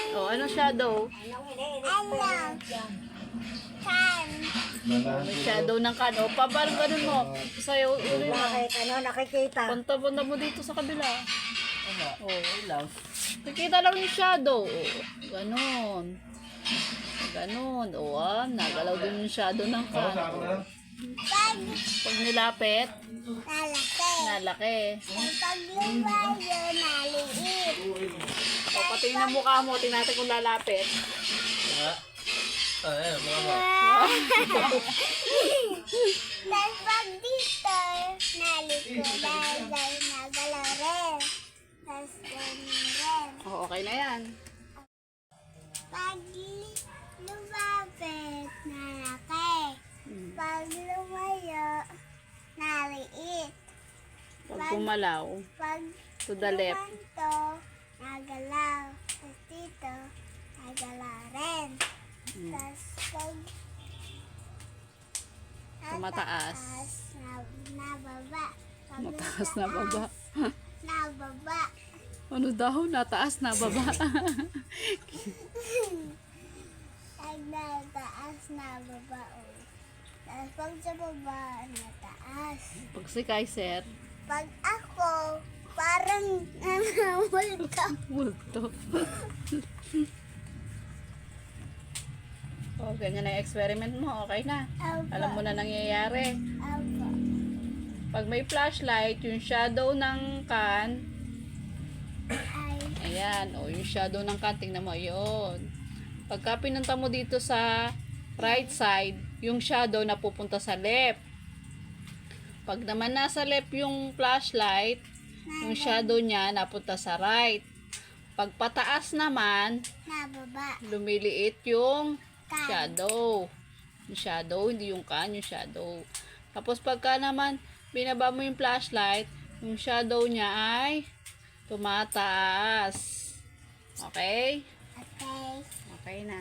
Oh, ano shadow? May shadow ng kan. O, parang ganun mo. Sa'yo, uli mo. Nakikita. Punta mo dito sa kabila. Oo, ilaw. Nakikita lang yung shadow. O, ganun. Ganun. O, nagalaw din yung shadow ng kan. O. Pag nilapit, nalaki. Pag lumayo, naliit. O, pati yung mukha mo, tingnan natin kung lalapit. Tapos pag dito, nalikodan, nagalaw rin. Tapos ganun rin. O, okay na yan. Pag lumapit, nalaki. Pag lumayo, naliit. Pag kumalaw, Pag to the left. lumanto, nagalaw. Tapos dito, nagalaw rin. Tapos pag Tumataas. nababa. Pag Mataas na baba. nababa. Ano daw? Nataas na baba. Pag nataas, nababa. Tapos pag sa baba, nataas. Pag si Kaiser, Pag ako, parang namamulto. multo. O, ganyan na yung experiment mo. Okay na. Alam mo na nangyayari. Apo. Pag may flashlight, yung shadow ng kan, Ay, ayan, o yung shadow ng kan, tingnan mo, yun. Pagka pinunta mo dito sa right side, yung shadow na pupunta sa left. Pag naman nasa left yung flashlight, yung shadow niya napunta sa right. Pag pataas naman, nababa. lumiliit yung Kan. shadow. Yung shadow, hindi yung kan, yung shadow. Tapos pagka naman, binaba mo yung flashlight, yung shadow niya ay tumataas. Okay? Okay. Okay na.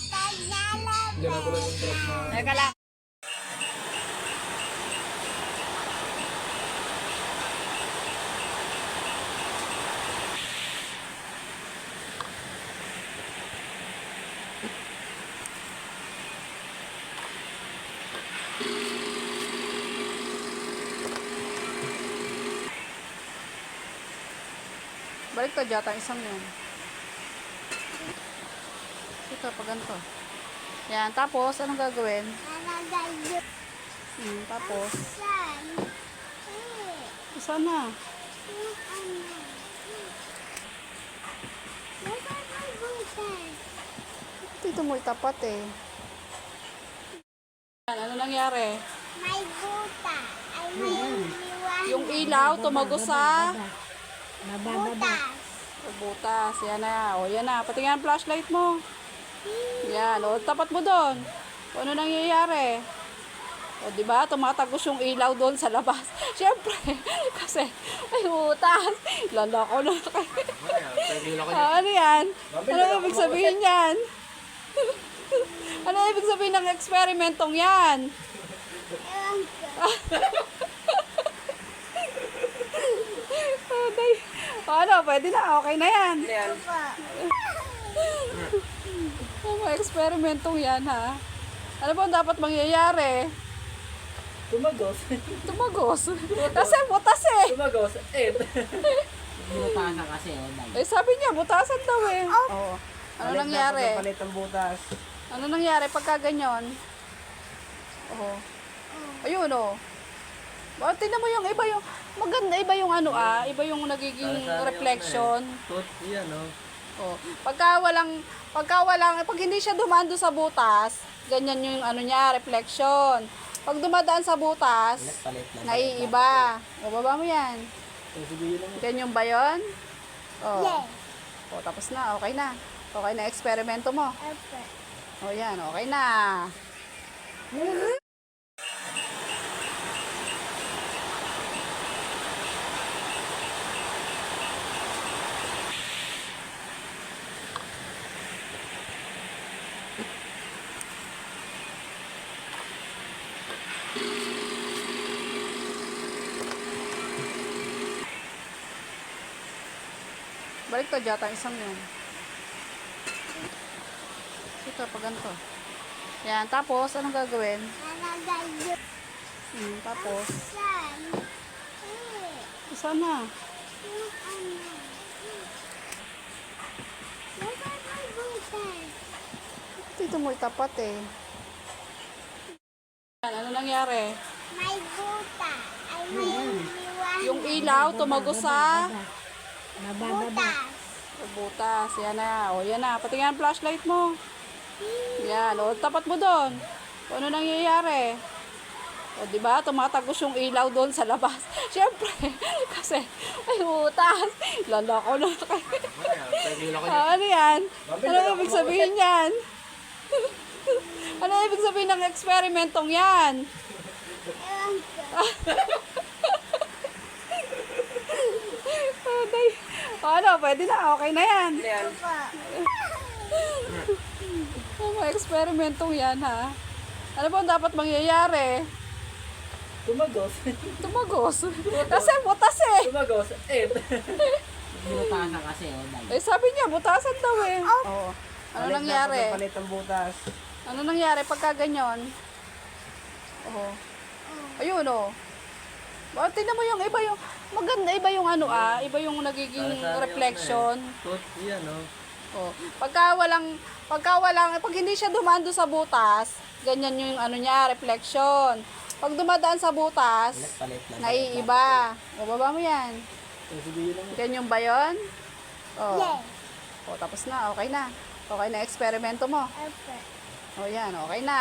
Pag nalapit, Teka lang. Balik ka dyan, isang yun. Ito, pag ganito. Yan, tapos, anong gagawin? nalagayo. Tapos, Saan? Eh, isa na. yung ano? Dapat may butas. Dito mo itapat eh. Yan, ano nangyari? May buta. Ay, may liwanag. Yung ilaw, tumago sa Butas. butas. Yan na. O, yan na. Patingin ang flashlight mo. Yan. O, tapat mo doon. O, ano nangyayari? O, di ba? Tumatagos yung ilaw doon sa labas. Siyempre. Kasi, ay, butas. Lalako na kayo. Ano yan? Ano ibig sabihin yan? Ano ibig sabihin ng eksperimentong yan? Ewan ko. Ano, pwede na. Okay na yan. Opo. Mga eksperimentong yan, ha? Ano ba ang dapat mangyayari? Tumagos. Tumagos. Kasi butas eh. Tumagos. Binutahan na kasi. Eh, sabi niya, butasan daw eh. Oo. Ano nangyari? Palit ang butas. Ano nangyari pagka ganyan? Oo. Ayun, oh. Tingnan mo yung iba yung, maganda iba yung ano iba yung nagiging reflection. Yan, no? Oh. Pag hindi siya dumaan doon sa butas, ganyan yung ano niya, reflection. Pag dumadaan sa butas, Palit lang. naiiba. O, baba mo yan. Sige, yun lang. Ganyan ba yun? Oh. Yes. O, tapos na. Okay na. Okay na eksperimento mo. Opo. O, yan. Okay na. Balik ka dyan, isang yun. Ito, pag ganito. Yan, tapos, anong gagawin? Lalagay yun. Tapos, Saan? saan na? Yung ano. Dapat may butas. Dito mo itapat eh. Yan, ano nangyari? May butas. Ay, may liwanag. Yung ilaw, tumagos sa Butas. butas. Yan na. O, yan na. Pati nga ang flashlight mo. Yan. O, tapat mo doon. O, ano nangyayari? O, di ba? Tumatagos yung ilaw doon sa labas. Siyempre. Kasi, ay, butas. Lalako na. Pagila ko Ano yan? Ano ibig sabihin yan? Ano ibig sabihin ng eksperimentong yan? Ewan ko. O, ano, pwede na. Okay na yan. Opo. Mga eksperimentong yan, ha? Ano ba ang dapat mangyayari? Tumagos. Tumagos. Kasi butas eh. Tumagos. Binutasan kasi dahil. Eh, sabi niya, butasan daw eh. Oo. Ano nangyari? Palit ang butas. Ano nangyari pagka ganyan? Oo. Ayun, oh. Bakit tingnan mo yung iba yung, maganda iba yung ano iba yung nagiging reflection. Yan, no? Oh. Pag hindi siya dumaan doon sa butas, ganyan yung ano niya, reflection. Pag dumadaan sa butas, Palit lang. naiiba. O, baba mo yan. Sige lang. Ganyan ba yun? Oh. Yes. O, tapos na. Okay na. Okay na eksperimento mo. Opo. O, yan. Okay na.